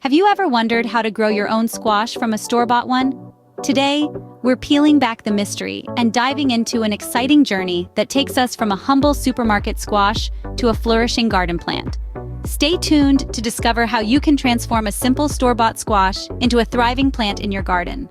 Have you ever wondered how to grow your own squash from a store-bought one? Today, we're peeling back the mystery and diving into an exciting journey that takes us from a humble supermarket squash to a flourishing garden plant. Stay tuned to discover how you can transform a simple store-bought squash into a thriving plant in your garden.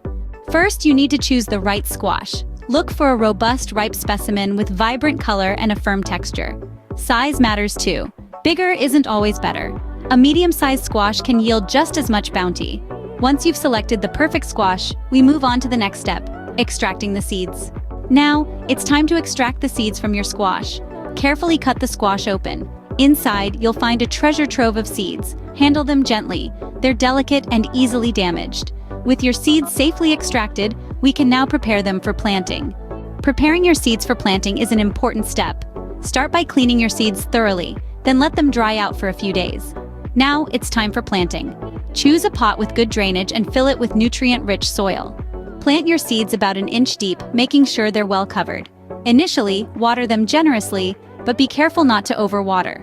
First, you need to choose the right squash. Look for a robust, ripe specimen with vibrant color and a firm texture. Size matters too. Bigger isn't always better. A medium-sized squash can yield just as much bounty. Once you've selected the perfect squash, we move on to the next step, extracting the seeds. Now, it's time to extract the seeds from your squash. Carefully cut the squash open. Inside, you'll find a treasure trove of seeds. Handle them gently. They're delicate and easily damaged. With your seeds safely extracted, we can now prepare them for planting. Preparing your seeds for planting is an important step. Start by cleaning your seeds thoroughly, then let them dry out for a few days. Now, it's time for planting. Choose a pot with good drainage and fill it with nutrient-rich soil. Plant your seeds about an inch deep, making sure they're well covered. Initially, water them generously, but be careful not to overwater.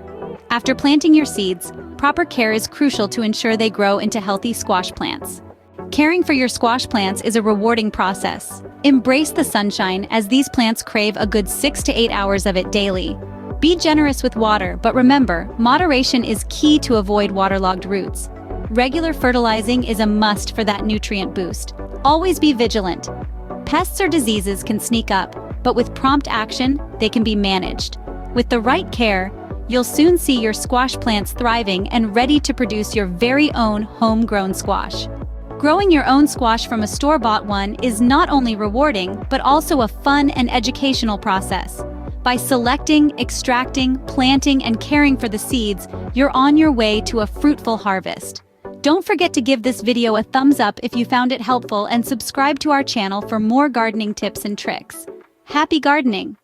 After planting your seeds, proper care is crucial to ensure they grow into healthy squash plants. Caring for your squash plants is a rewarding process. Embrace the sunshine, as these plants crave a good 6 to 8 hours of it daily. Be generous with water, but remember, moderation is key to avoid waterlogged roots. Regular fertilizing is a must for that nutrient boost. Always be vigilant. Pests or diseases can sneak up, but with prompt action, they can be managed. With the right care, you'll soon see your squash plants thriving and ready to produce your very own homegrown squash. Growing your own squash from a store-bought one is not only rewarding, but also a fun and educational process. By selecting, extracting, planting, and caring for the seeds, you're on your way to a fruitful harvest. Don't forget to give this video a thumbs up if you found it helpful and subscribe to our channel for more gardening tips and tricks. Happy gardening!